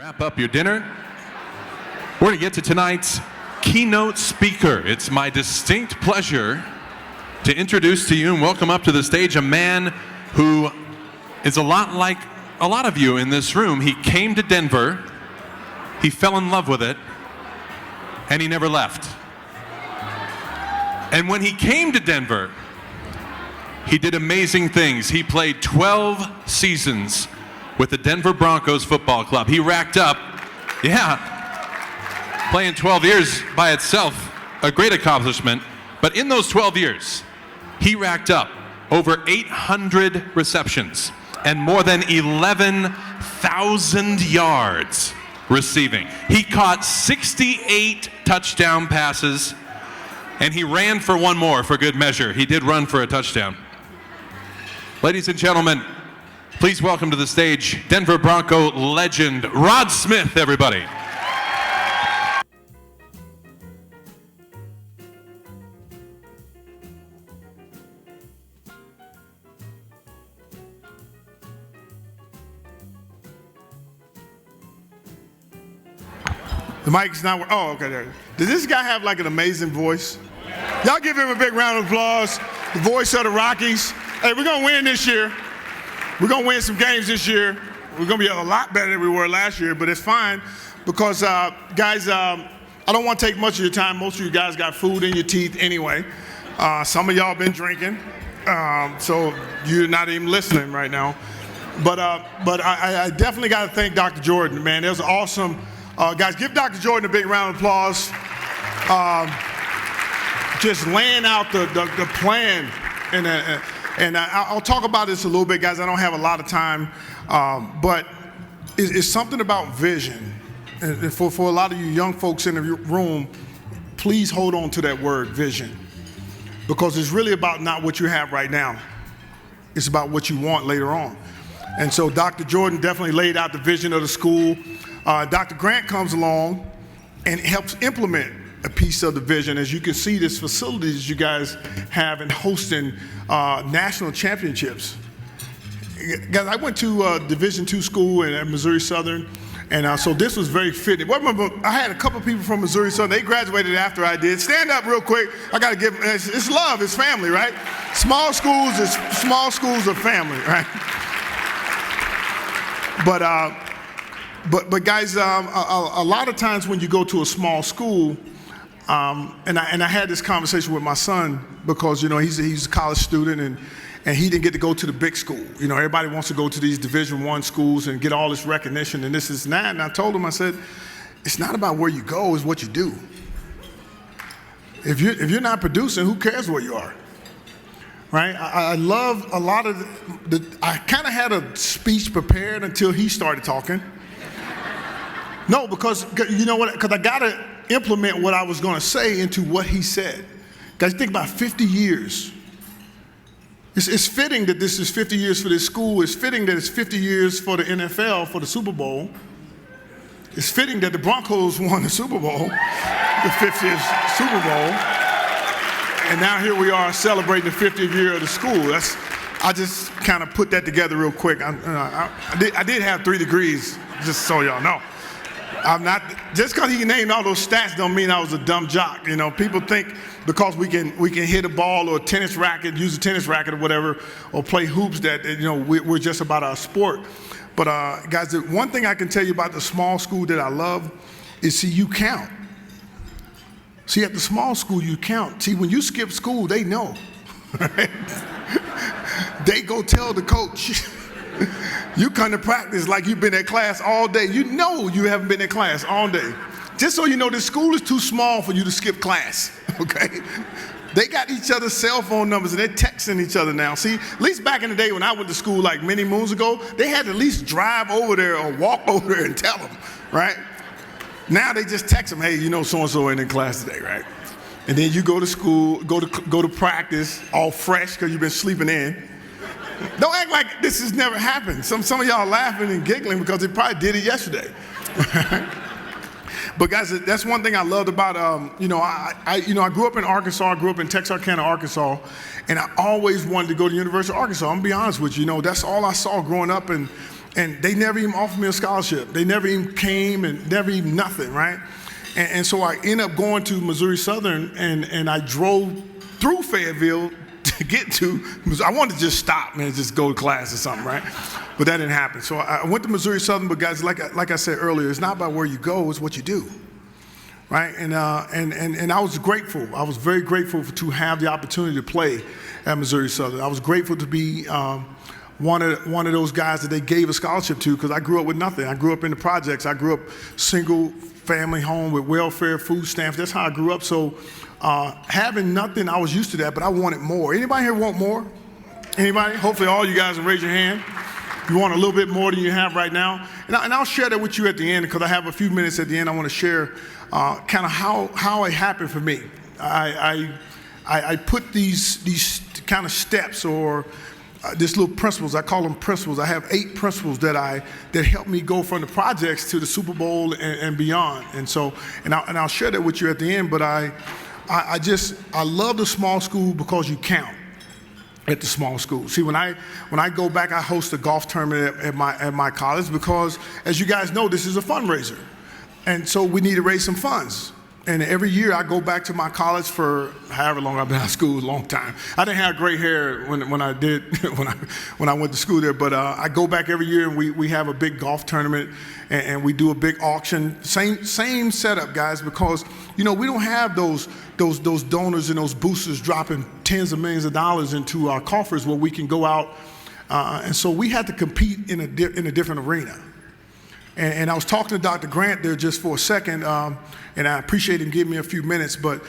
Wrap up your dinner. We're going to get to tonight's keynote speaker. It's my distinct pleasure to introduce to you and welcome up to the stage a man who is a lot like a lot of you in this room. He came to Denver, he fell in love with it, and he never left. And when he came to Denver, he did amazing things. He played 12 seasons with the Denver Broncos football club. He racked up, playing 12 years by itself, a great accomplishment. But in those 12 years, he racked up over 800 receptions and more than 11,000 yards receiving. He caught 68 touchdown passes, and he ran for one more for good measure. He did run for a touchdown. Ladies and gentlemen, please welcome to the stage Denver Bronco legend Rod Smith, everybody. The mic's not working. Oh, okay, there. Does this guy have like an amazing voice? Y'all give him a big round of applause. The voice of the Rockies. Hey, we're gonna win this year. We're gonna win some games this year. We're gonna be a lot better than we were last year, but it's fine because, guys, I don't want to take much of your time. Most of you guys got food in your teeth anyway. Some of y'all been drinking, so you're not even listening right now. But I definitely got to thank Dr. Jordan, man. It was awesome. Guys, give Dr. Jordan a big round of applause. Just laying out the plan, and I'll talk about this a little bit, guys. I don't have a lot of time, but it's something about vision. And for a lot of you young folks in the room, please hold on to that word, vision, because it's really about not what you have right now. It's about what you want later on. And so Dr. Jordan definitely laid out the vision of the school. Dr. Grant comes along and helps implement a piece of the vision. As you can see, this facilities you guys have in hosting national championships. Guys, I went to Division II school at Missouri Southern, and so this was very fitting. Well, remember, I had a couple people from Missouri Southern. They graduated after I did. Stand up real quick. I got to give, it's love, it's family, right? Small schools are family, right? But guys, a lot of times when you go to a small school, and I had this conversation with my son because, you know, he's a college student and he didn't get to go to the big school. You know, everybody wants to go to these Division I schools and get all this recognition and this is that. And I told him, I said, it's not about where you go, it's what you do. If you're not producing, who cares where you are? Right? I love a lot of I kind of had a speech prepared until he started talking. No, because you know what? Because I got to implement what I was going to say into what he said. Guys, think about 50 years. It's fitting that this is 50 years for this school. It's fitting that it's 50 years for the NFL, for the Super Bowl. It's fitting that the Broncos won the Super Bowl, the 50th Super Bowl. And now here we are celebrating the 50th year of the school. I just kind of put that together real quick. I did have 3 degrees, just so y'all know. I'm not, just because he named all those stats don't mean I was a dumb jock. You know, people think because we can hit a ball or a tennis racket, use a tennis racket or whatever, or play hoops that, you know, we're just about our sport. But guys, the one thing I can tell you about the small school that I love is, see, you count. See, at the small school, you count. See, when you skip school, they know. Right? They go tell the coach. You come to practice like you've been at class all day. You know you haven't been in class all day. Just so you know, this school is too small for you to skip class, okay? They got each other's cell phone numbers and they're texting each other now. See, at least back in the day when I went to school like many moons ago, they had to at least drive over there or walk over there and tell them, right? Now they just text them, hey, you know so-and-so ain't in class today, right? And then you go to school, go to practice all fresh because you've been sleeping in. Don't act like this has never happened. Some of y'all are laughing and giggling because they probably did it yesterday. But guys, that's one thing I loved about, I grew up in Arkansas. I grew up in Texarkana, Arkansas, and I always wanted to go to the University of Arkansas. I'm gonna be honest with you, that's all I saw growing up, and And they never even offered me a scholarship. They never even came and never even nothing, right? And so I ended up going to Missouri Southern, and I drove through Fayetteville to get to, I wanted to just stop and just go to class or something, right? But that didn't happen. So I went to Missouri Southern, but guys, like I said earlier, it's not about where you go, it's what you do, right? And I was grateful. I was very grateful to have the opportunity to play at Missouri Southern. I was grateful to be one of those guys that they gave a scholarship to, because I grew up with nothing. I grew up in the projects. I grew up single family home with welfare, food stamps. That's how I grew up. So having nothing, I was used to that, but I wanted more. Anybody here want more? Anybody? Hopefully all you guys will raise your hand. You want a little bit more than you have right now. And I'll share that with you at the end, because I have a few minutes at the end. I want to share kind of how it happened for me. I put these kind of steps, or these little principles. I call them principles. I have 8 principles that help me go from the projects to the Super Bowl and beyond. And so, I'll share that with you at the end. But I love the small school because you count at the small school. See, when I go back, I host a golf tournament at my college, because, as you guys know, this is a fundraiser, and so we need to raise some funds. And every year I go back to my college for however long I've been out of school, a long time. I didn't have gray hair when I went to school there, but I go back every year, and we have a big golf tournament, and we do a big auction. Same setup, guys, because we don't have those donors and those boosters dropping tens of millions of dollars into our coffers where we can go out, and so we had to compete in a different arena. And I was talking to Dr. Grant there just for a second, and I appreciate him giving me a few minutes. But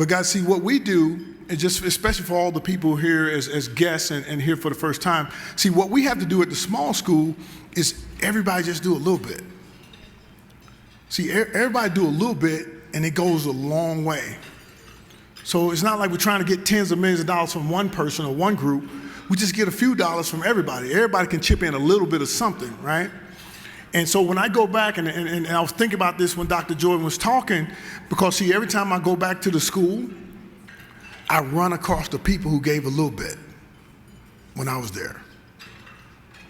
guys, see, what we do, and just especially for all the people here as guests and here for the first time, see, what we have to do at the small school is everybody just do a little bit. See, everybody do a little bit, and it goes a long way. So it's not like we're trying to get tens of millions of dollars from one person or one group. We just get a few dollars from everybody. Everybody can chip in a little bit of something, right? And so when I go back, and I was thinking about this when Dr. Jordan was talking, because, see, every time I go back to the school, I run across the people who gave a little bit when I was there.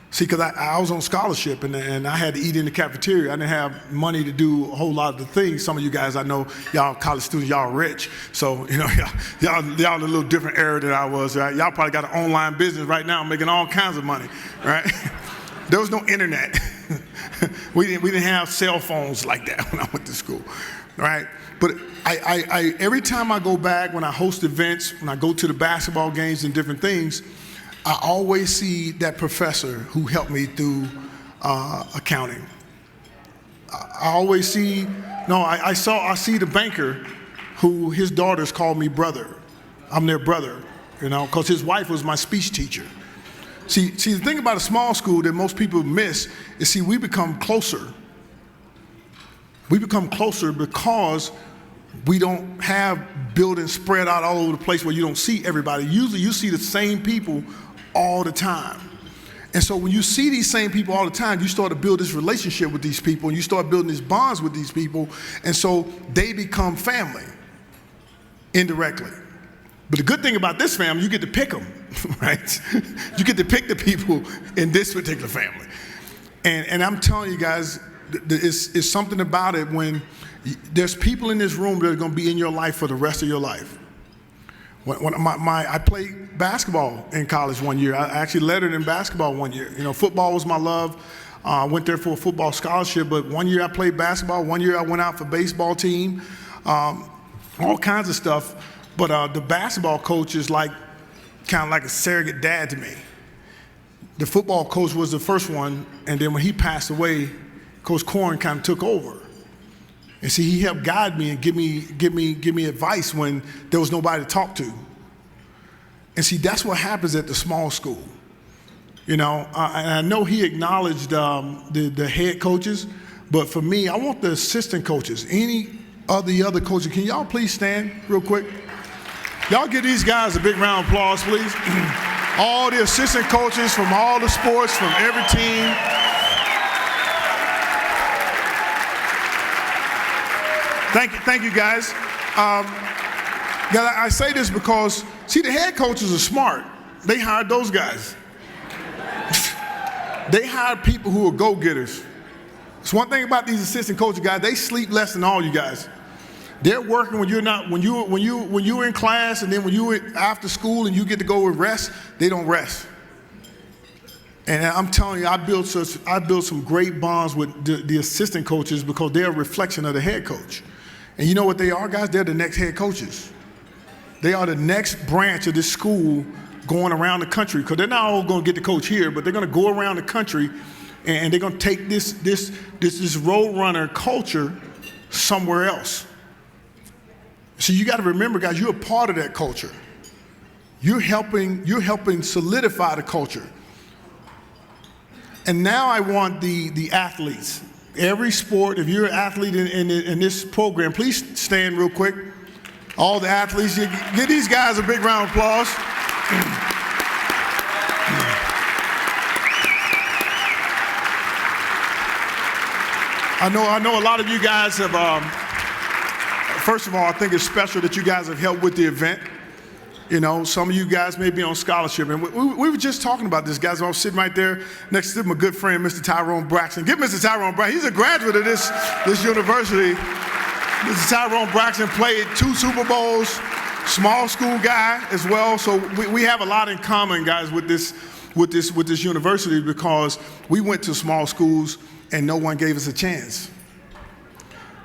See, because I was on scholarship, and I had to eat in the cafeteria. I didn't have money to do a whole lot of the things. Some of you guys, I know, y'all college students, y'all rich. So, y'all a little different era than I was, right? Y'all probably got an online business right now making all kinds of money, right? There was no internet. We didn't have cell phones like that when I went to school, right? But I every time I go back, when I host events, when I go to the basketball games and different things, I always see that professor who helped me through accounting. I always see, I see the banker who his daughters call me brother. I'm their brother, because his wife was my speech teacher. See, the thing about a small school that most people miss is, see, we become closer. We become closer because we don't have buildings spread out all over the place where you don't see everybody. Usually you see the same people all the time. And so when you see these same people all the time, you start to build this relationship with these people, and you start building these bonds with these people, and so they become family indirectly. But the good thing about this family, you get to pick them, right? You get to pick the people in this particular family. And I'm telling you guys, it's something about it when there's people in this room that are going to be in your life for the rest of your life. I played basketball in college one year. I actually lettered in basketball one year. Football was my love. I went there for a football scholarship, but one year I played basketball. One year I went out for baseball team, all kinds of stuff. But the basketball coach is kind of like a surrogate dad to me. The football coach was the first one, and then when he passed away, Coach Corn kind of took over. And see, he helped guide me and give me advice when there was nobody to talk to. And see, that's what happens at the small school. And I know he acknowledged the head coaches, but for me, I want the assistant coaches. Any of the other coaches, can y'all please stand real quick? Y'all give these guys a big round of applause, please. All the assistant coaches from all the sports, from every team. Thank you, guys. I say this because, see, the head coaches are smart. They hired those guys. They hire people who are go-getters. It's one thing about these assistant coaches, guys, they sleep less than all you guys. They're working when you're not, when you're in class, and then when you're after school and you get to go and rest, they don't rest. And I'm telling you, I built some great bonds with the assistant coaches because they're a reflection of the head coach. And you know what they are, guys? They're the next head coaches. They are the next branch of this school going around the country, because they're not all going to get to coach here, but they're going to go around the country and they're going to take this road runner culture somewhere else. So you got to remember, guys, you're a part of that culture. You're helping solidify the culture. And now I want the athletes. Every sport, if you're an athlete in this program, please stand real quick. All the athletes, give these guys a big round of applause. I know a lot of you guys have, first of all, I think it's special that you guys have helped with the event. You know, some of you guys may be on scholarship. And we were just talking about this, guys. I was sitting right there next to my good friend, Mr. Tyrone Braxton. Give Mr. Tyrone Braxton. He's a graduate of this university. Mr. Tyrone Braxton played 2 Super Bowls, small school guy as well. So we have a lot in common, guys, with this university, because we went to small schools and no one gave us a chance.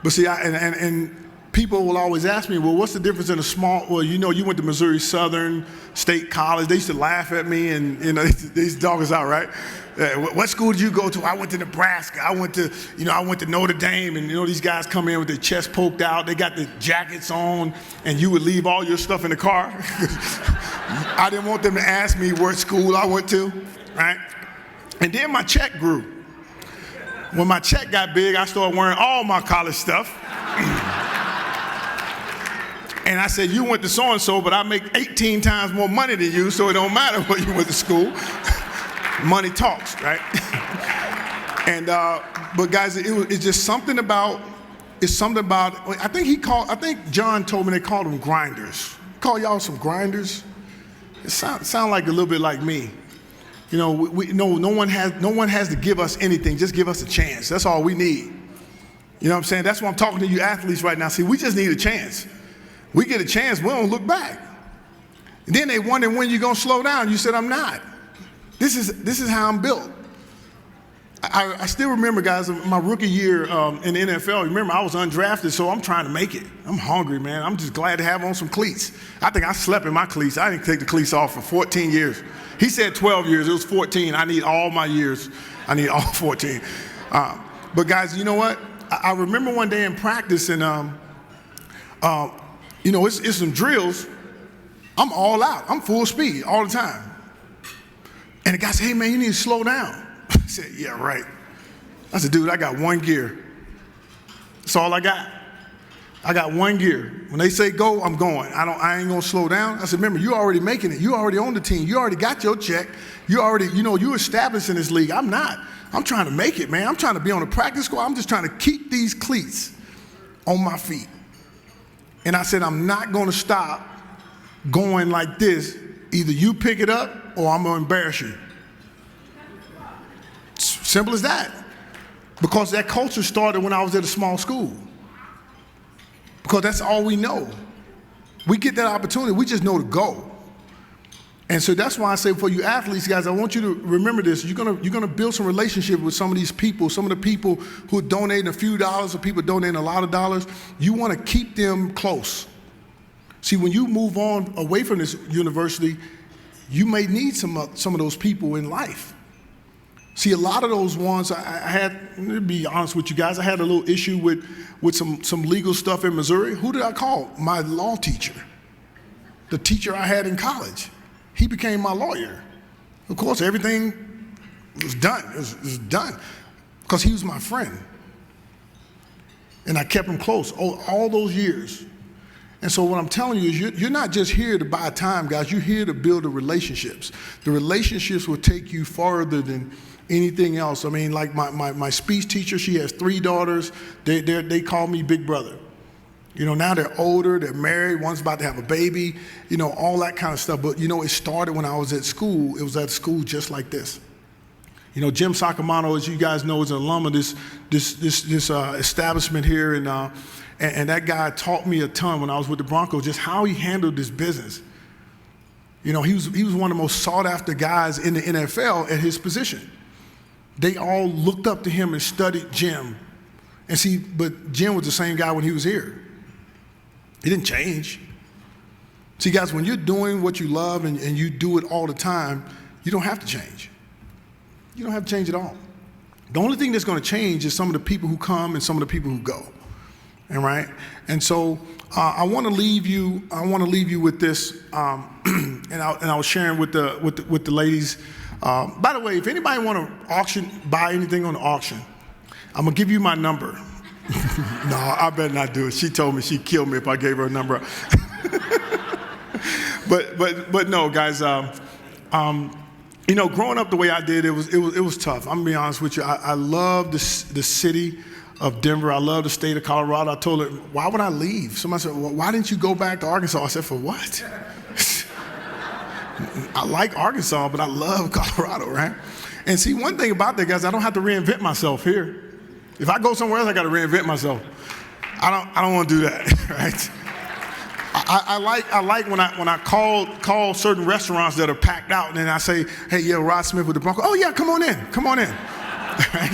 But see, and people will always ask me, well, what's the difference in a small, well, you know, you went to Missouri Southern State College. They used to laugh at me and, you know, they used to dog us out, right? What school did you go to? I went to Nebraska. I went to Notre Dame. And, you know, these guys come in with their chest poked out. They got the jackets on, and you would leave all your stuff in the car. I didn't want them to ask me what school I went to, right? And then my check grew. When my check got big, I started wearing all my college stuff. And I said, you went to so-and-so, but I make 18 times more money than you, so it don't matter where you went to school. Money talks, right? And but guys, it's just something about, I think John told me they called them grinders. Call y'all some grinders? It sound like a little bit like me. You know, no one has to give us anything, just give us a chance. That's all we need. You know what I'm saying? That's why I'm talking to you athletes right now. See, we just need a chance. We get a chance, we don't look back. And then they wonder when you're gonna slow down. You said, I'm not. This is how I'm built. I still remember, guys, my rookie year in the NFL. Remember, I was undrafted, so I'm trying to make it. I'm hungry, man. I'm just glad to have on some cleats. I think I slept in my cleats. I didn't take the cleats off for 14 years. He said 12 years. It was 14. I need all my years. I need all 14. But guys, you know what? I remember one day in practice, and you know, it's some drills. I'm all out. I'm full speed all the time. And the guy said, hey, man, you need to slow down. I said, yeah, right. I said, dude, I got 1 gear. That's all I got. I got 1 gear. When they say go, I'm going. I ain't gonna slow down. I said, remember, you already making it. You already on the team. You already got your check. You already, you know, you established in this league. I'm not. I'm trying to make it, man. I'm trying to be on the practice squad. I'm just trying to keep these cleats on my feet. And I said, I'm not gonna stop going like this. Either you pick it up or I'm gonna embarrass you. Simple as that. Because that culture started when I was at a small school. Because that's all we know. We get that opportunity, we just know to go. And so that's why I say for you athletes, guys, I want you to remember this. You're gonna build some relationship with some of these people, some of the people who are donating a few dollars or people donating a lot of dollars. You wanna keep them close. See, when you move on away from this university, you may need some of those people in life. See, a lot of those ones, I had, to be honest with you guys, I had a little issue with some legal stuff in Missouri. Who did I call? My law teacher. The teacher I had in college. He became my lawyer. Of course, everything was done. It was done because he was my friend. And I kept him close all those years. And so what I'm telling you is you're not just here to buy time, guys. You're here to build the relationships. The relationships will take you farther than anything else. I mean, like my speech teacher, she has 3 daughters. They call me Big Brother. You know, now they're older, they're married, one's about to have a baby, you know, all that kind of stuff. But, you know, it started when I was at school. It was at a school just like this. Jim Sacamano, as you guys know, is an alum of this establishment here, and that guy taught me a ton when I was with the Broncos, just how he handled this business. He was one of the most sought after guys in the NFL at his position. They all looked up to him and studied Jim. But Jim was the same guy when he was here. He didn't change. See, guys, when you're doing what you love and you do it all the time, you don't have to change. You don't have to change at all. The only thing that's going to change is some of the people who come and some of the people who go. All right? And so I want to leave you with this, and I was sharing with the ladies. By the way, if anybody want to buy anything on the auction, I'm gonna give you my number. No, I better not do it. She told me she'd kill me if I gave her a number. but no, guys. Growing up the way I did, it was tough. I'm gonna be honest with you. I love the city of Denver. I love the state of Colorado. I told her, why would I leave? Somebody said, well, why didn't you go back to Arkansas? I said, for what? I like Arkansas, but I love Colorado, right? And see, one thing about that, guys, I don't have to reinvent myself here. If I go somewhere else, I got to reinvent myself. I don't want to do that, right? I like when I call certain restaurants that are packed out, and then I say, hey, yeah, Rod Smith with the Broncos. Oh yeah, come on in. Right?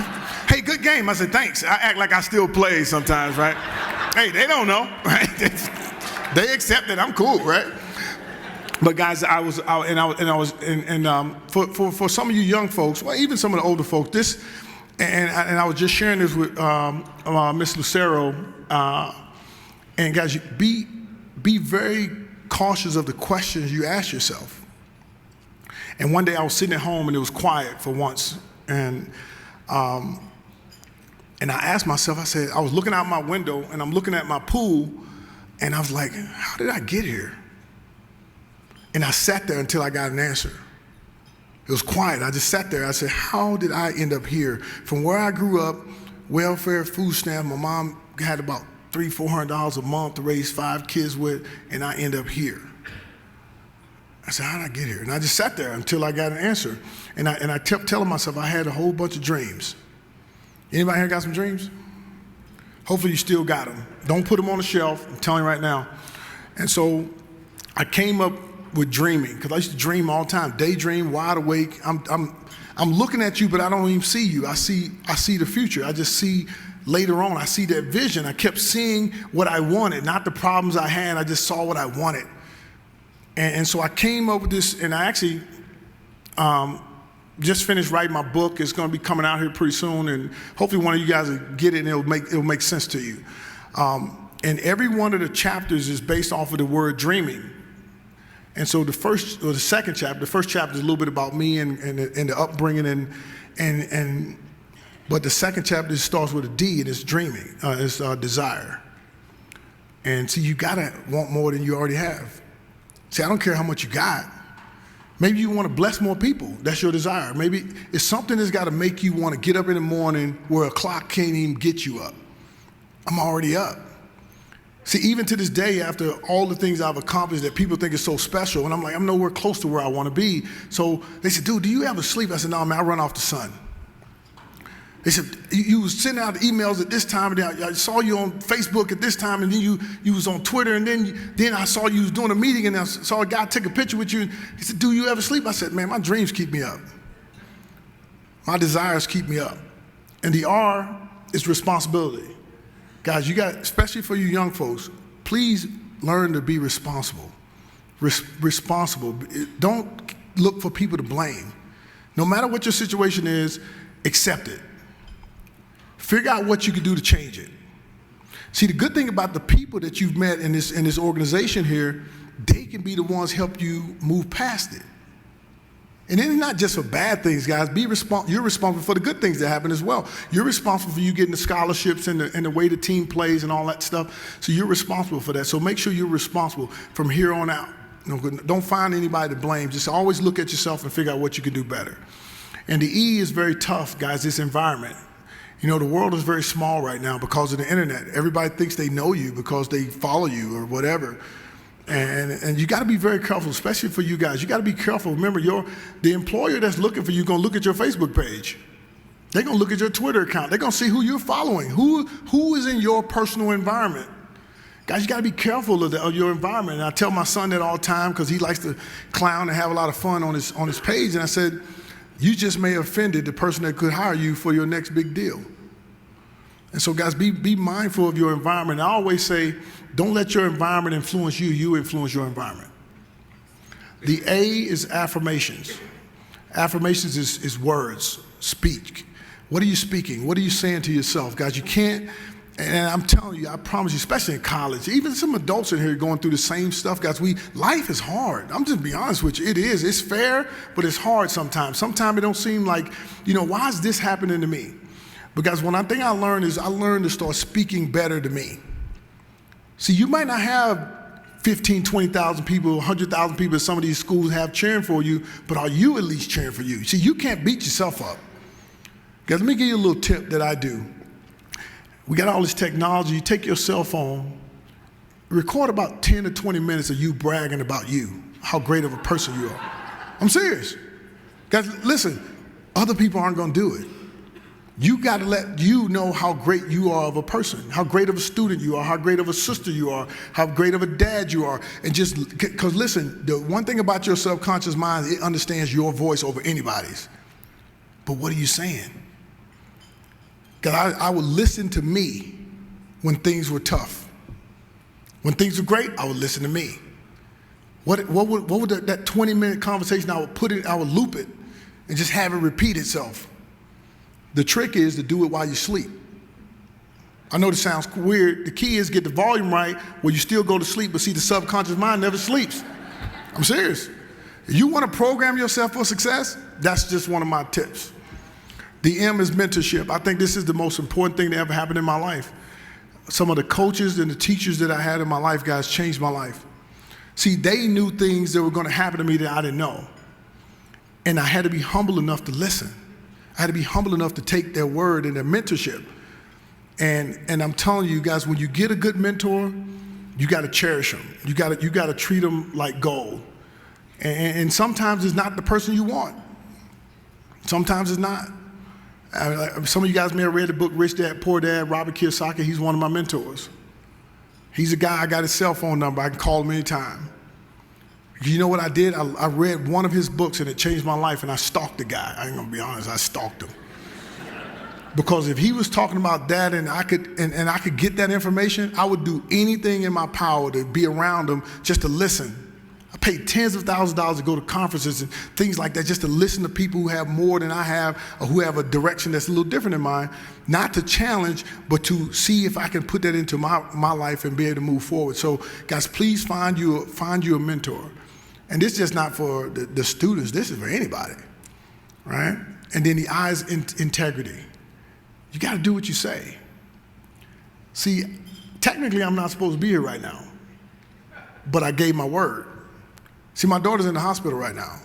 Hey, good game. I said, thanks. I act like I still play sometimes, right? Hey, they don't know, right? They accept it. I'm cool, right? But guys, for some of you young folks, well, even some of the older folks, and I was just sharing this with Miss Lucero, and guys, be very cautious of the questions you ask yourself. And one day I was sitting at home and it was quiet for once, and I asked myself, I said, I was looking out my window and I'm looking at my pool, and I was like, how did I get here? And I sat there until I got an answer. It was quiet. I just sat there. I said, how did I end up here? From where I grew up, welfare, food stamp, my mom had about $300-400 a month to raise 5 kids with, and I end up here. I said, how did I get here? And I just sat there until I got an answer. And I kept telling myself I had a whole bunch of dreams. Anybody here got some dreams? Hopefully you still got them. Don't put them on the shelf. I'm telling you right now. And so I came up with dreaming, because I used to dream all the time, daydream, wide awake. I'm looking at you, but I don't even see you. I see the future. I just see later on. I see that vision. I kept seeing what I wanted, not the problems I had. I just saw what I wanted. And so I came up with this, and I actually just finished writing my book. It's going to be coming out here pretty soon, and hopefully one of you guys will get it and it'll make sense to you. And every one of the chapters is based off of the word dreaming. And so the first chapter is a little bit about me and the upbringing, but the second chapter starts with a D, and it's dreaming, it's desire. And see, you gotta want more than you already have. See, I don't care how much you got. Maybe you want to bless more people. That's your desire. Maybe it's something that's got to make you want to get up in the morning where a clock can't even get you up. I'm already up. See, even to this day, after all the things I've accomplished that people think is so special, and I'm like, I'm nowhere close to where I want to be. So they said, dude, do you ever sleep? I said, no, man, I run off the sun. They said, you was sending out emails at this time, and I saw you on Facebook at this time, and then you was on Twitter, and then I saw you was doing a meeting, and I saw a guy take a picture with you. He said, do you ever sleep? I said, man, my dreams keep me up. My desires keep me up. And the R is responsibility. Guys, you got, especially for you young folks, please learn to be responsible. Responsible. Don't look for people to blame. No matter what your situation is, accept it. Figure out what you can do to change it. See, the good thing about the people that you've met in this organization here, they can be the ones help you move past it. And then it's not just for bad things, guys. You're responsible for the good things that happen as well. You're responsible for you getting the scholarships and the way the team plays and all that stuff. So you're responsible for that. So make sure you're responsible from here on out. Don't find anybody to blame. Just always look at yourself and figure out what you can do better. And the E is very tough, guys, this environment. You know, the world is very small right now because of the internet. Everybody thinks they know you because they follow you or whatever. And you got to be very careful, especially for you guys. You got to be careful. Remember, the employer that's looking for you going to look at your Facebook page. They're going to look at your Twitter account. They're going to see who you're following, who is in your personal environment. Guys, you got to be careful of your environment. And I tell my son that all the time because he likes to clown and have a lot of fun on his page. And I said, you just may have offended the person that could hire you for your next big deal. And so, guys, be mindful of your environment. I always say, don't let your environment influence you. You influence your environment. The A is affirmations. Affirmations is words, speak. What are you speaking? What are you saying to yourself? Guys, you can't, and I'm telling you, I promise you, especially in college, even some adults in here going through the same stuff, guys, life is hard. I'm just being honest with you. It is. It's fair, but it's hard sometimes. Sometimes it don't seem like, why is this happening to me? Because one thing I learned to start speaking better to me. See, you might not have 15, 20,000 people, 100,000 people at some of these schools have cheering for you, but are you at least cheering for you? See, you can't beat yourself up. Guys, let me give you a little tip that I do. We got all this technology. You take your cell phone, record about 10 to 20 minutes of you bragging about you, how great of a person you are. I'm serious. Guys, listen, other people aren't going to do it. You got to let you know how great you are of a person, how great of a student you are, how great of a sister you are, how great of a dad you are. And just, because listen, the one thing about your subconscious mind, it understands your voice over anybody's. But what are you saying? Because I would listen to me when things were tough. When things were great, I would listen to me. What would that 20-minute conversation, I would loop it and just have it repeat itself. The trick is to do it while you sleep. I know this sounds weird. The key is get the volume right where you still go to sleep, but see, the subconscious mind never sleeps. I'm serious. If you want to program yourself for success, that's just one of my tips. The M is mentorship. I think this is the most important thing that ever happened in my life. Some of the coaches and the teachers that I had in my life, guys, changed my life. See, they knew things that were going to happen to me that I didn't know. And I had to be humble enough to listen. I had to be humble enough to take their word and their mentorship. And I'm telling you guys, when you get a good mentor, you got to cherish them. You got to treat them like gold. And sometimes it's not the person you want. Sometimes it's not. Some of you guys may have read the book Rich Dad, Poor Dad, Robert Kiyosaki. He's one of my mentors. He's a guy, I got his cell phone number. I can call him anytime. You know what I did? I read one of his books and it changed my life, and I stalked the guy. I ain't gonna be honest, I stalked him. Because if he was talking about that and I could get that information, I would do anything in my power to be around him just to listen. I paid tens of thousands of dollars to go to conferences and things like that just to listen to people who have more than I have or who have a direction that's a little different than mine, not to challenge, but to see if I can put that into my life and be able to move forward. So guys, please find you a mentor. And this is just not for the students, this is for anybody, right? And then the I is integrity. You got to do what you say. See, technically I'm not supposed to be here right now, but I gave my word. See, my daughter's in the hospital right now.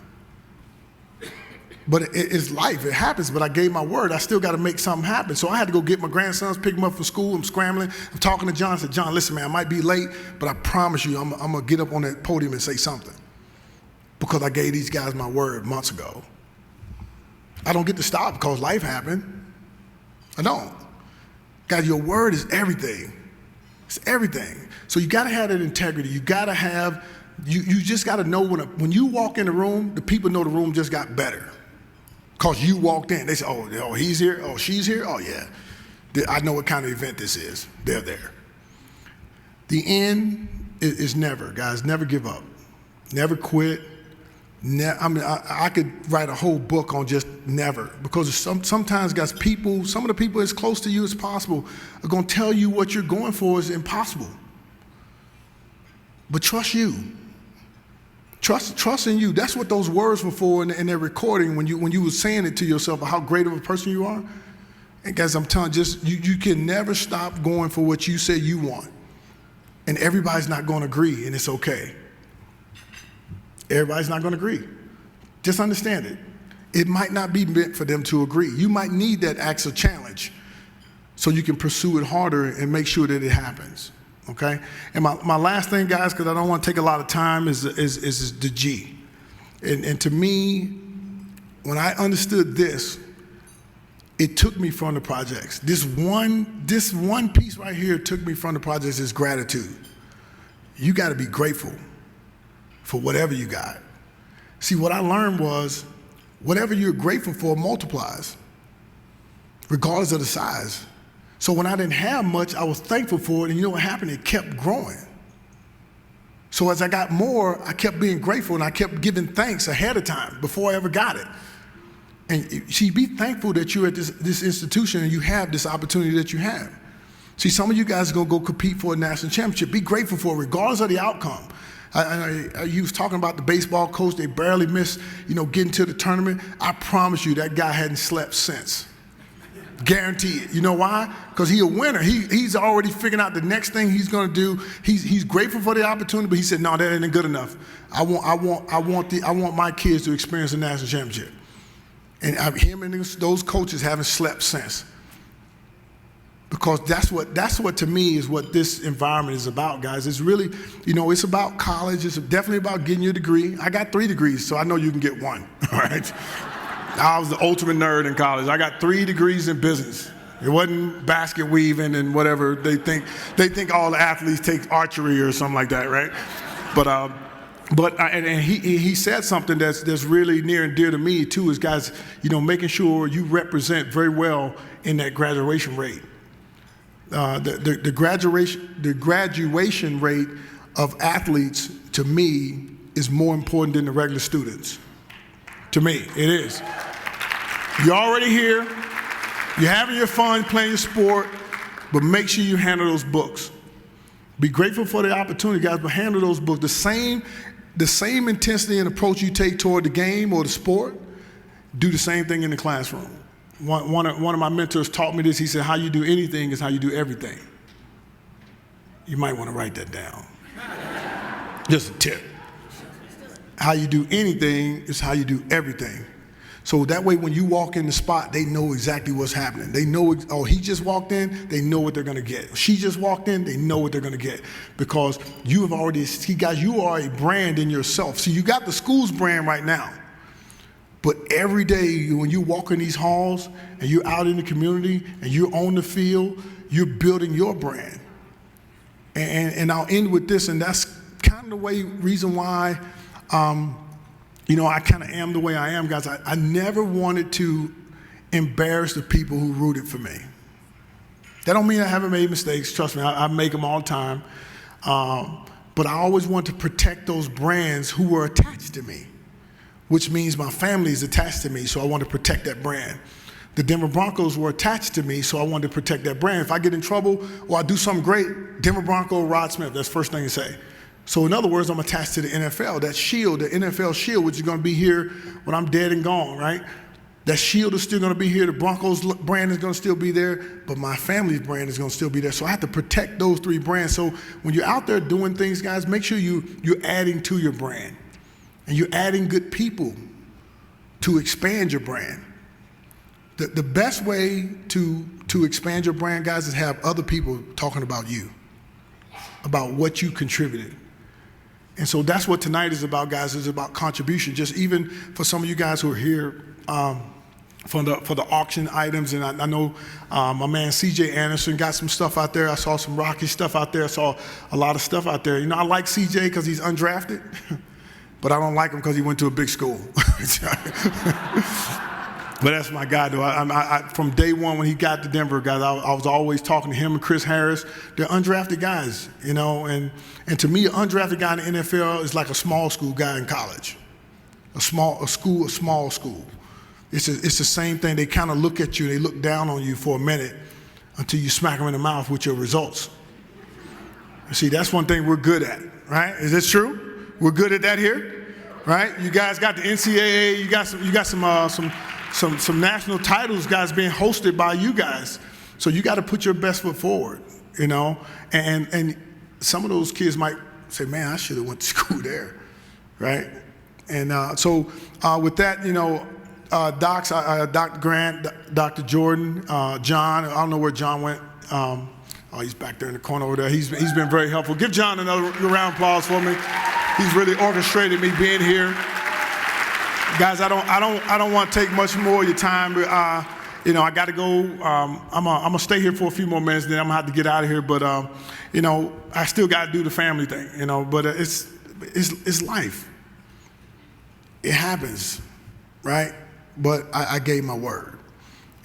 But it's life, it happens, but I gave my word. I still got to make something happen. So I had to go get my grandsons, pick them up from school. I'm scrambling. I'm talking to John. I said, John, listen, man, I might be late, but I promise you I'm going to get up on that podium and say something. Because I gave these guys my word months ago. I don't get to stop because life happened. I don't. Guys, your word is everything. It's everything. So you got to have that integrity. You got to have, you just got to know when you walk in the room, the people know the room just got better. Because you walked in. They say, oh, he's here. Oh, she's here. Oh, yeah. I know what kind of event this is. They're there. The end is never, guys. Never give up. Never quit. I could write a whole book on just never, because sometimes, guys, some of the people as close to you as possible are going to tell you what you're going for is impossible. But trust you. Trust in you. That's what those words were for in their recording when you were saying it to yourself how great of a person you are. And guys, I'm telling you, you can never stop going for what you say you want. And everybody's not going to agree, and it's okay. Everybody's not going to agree. Just understand it. It might not be meant for them to agree. You might need that axe of challenge so you can pursue it harder and make sure that it happens. okay? And my last thing, guys, because I don't want to take a lot of time, is the G. And to me, when I understood this, it took me from the projects. This one piece right here took me from the projects is gratitude. You got to be grateful for whatever you got. See, what I learned was whatever you're grateful for multiplies, regardless of the size. So when I didn't have much, I was thankful for it, and you know what happened? It kept growing. So as I got more, I kept being grateful, and I kept giving thanks ahead of time before I ever got it. And see, be thankful that you're at this institution and you have this opportunity that you have. See, some of you guys are going to go compete for a national championship. Be grateful for it, regardless of the outcome. He was talking about the baseball coach. They barely missed, getting to the tournament. I promise you that guy hadn't slept since. Guaranteed. You know why? Because he's a winner. He's already figuring out the next thing he's going to do. He's grateful for the opportunity, but he said, no, that ain't good enough. I want my kids to experience a national championship. And him and those coaches haven't slept since. Because that's what to me is what this environment is about, guys. It's really, it's about college. It's definitely about getting your degree. I got 3 degrees, so I know you can get one, all right? I was the ultimate nerd in college. I got 3 degrees in business. It wasn't basket weaving and whatever. They think all the athletes take archery or something like that, right? But he said something that's really near and dear to me too, is guys, making sure you represent very well in that graduation rate. The graduation rate of athletes to me is more important than the regular students. To me, it is. You're already here. You're having your fun playing your sport, but make sure you handle those books. Be grateful for the opportunity, guys, but handle those books. The same intensity and approach you take toward the game or the sport, do the same thing in the classroom. One of my mentors taught me this. He said, how you do anything is how you do everything. You might want to write that down. Just a tip. How you do anything is how you do everything. So that way when you walk in the spot, they know exactly what's happening. They know, he just walked in, they know what they're going to get. She just walked in, they know what they're going to get. Because you have already, see guys, you are a brand in yourself. See, you got the school's brand right now. But every day when you walk in these halls and you're out in the community and you're on the field, you're building your brand. And I'll end with this, and that's kind of the reason why I kind of am the way I am, guys. I never wanted to embarrass the people who rooted for me. That don't mean I haven't made mistakes. Trust me, I make them all the time. But I always want to protect those brands who were attached to me, which means my family is attached to me, so I want to protect that brand. The Denver Broncos were attached to me, so I wanted to protect that brand. If I get in trouble or I do something great, Denver Bronco, Rod Smith, that's the first thing to say. So in other words, I'm attached to the NFL, that shield, the NFL shield, which is going to be here when I'm dead and gone, right? That shield is still going to be here. The Broncos brand is going to still be there, but my family's brand is going to still be there. So I have to protect those 3 brands. So when you're out there doing things, guys, make sure you're adding to your brand. And you're adding good people to expand your brand. The best way to expand your brand, guys, is have other people talking about you, about what you contributed. And so that's what tonight is about, guys. It's about contribution. Just even for some of you guys who are here for the auction items, and I know my man CJ Anderson got some stuff out there. I saw some Rocky stuff out there. I saw a lot of stuff out there. I like CJ because he's undrafted, but I don't like him because he went to a big school. But that's my guy, though. I from day one when he got to Denver, guys, I was always talking to him and Chris Harris. They're undrafted guys, and to me, an undrafted guy in the NFL is like a small school guy in college. A small school. It's the same thing. They kind of look at you, they look down on you for a minute until you smack them in the mouth with your results. See, that's one thing we're good at, right? Is this true? We're good at that here, right? You guys got the NCAA. You got some national titles, guys, being hosted by you guys. So you got to put your best foot forward, And some of those kids might say, "Man, I should have went to school there," right? And so with that, Docs, Dr. Grant, Dr. Jordan, John. I don't know where John went. Oh, he's back there in the corner over there. He's been very helpful. Give John another round of applause for me. He's really orchestrated me being here. Guys, I don't want to take much more of your time. You know, I got to go. I'm gonna stay here for a few more minutes, then I'm gonna have to get out of here. But you know, I still got to do the family thing. You know, but it's life. It happens, right? But I gave my word,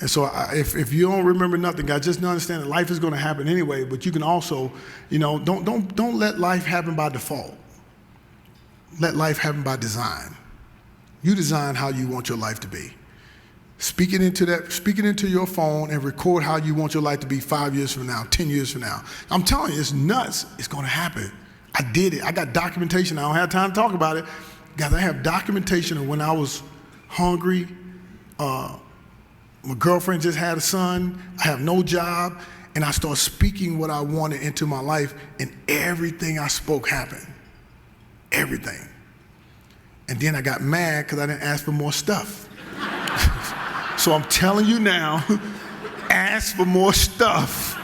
and so if you don't remember nothing, guys, just understand that life is going to happen anyway. But you can also, you know, don't let life happen by default. Let life happen by design. You design how you want your life to be. Speak it into your phone and record how you want your life to be 5 years from now, 10 years from now. I'm telling you, it's nuts. It's going to happen. I did it. I got documentation. I don't have time to talk about it. Guys, I have documentation of when I was hungry. My girlfriend just had a son. I have no job. And I started speaking what I wanted into my life, and everything I spoke happened. Everything. And then I got mad because I didn't ask for more stuff. So I'm telling you now, ask for more stuff.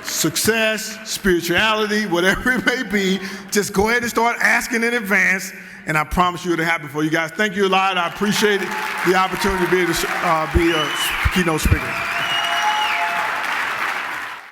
Success, spirituality, whatever it may be, just go ahead and start asking in advance, and I promise you it'll happen for you guys. Thank you a lot. I appreciate the opportunity to be a keynote speaker.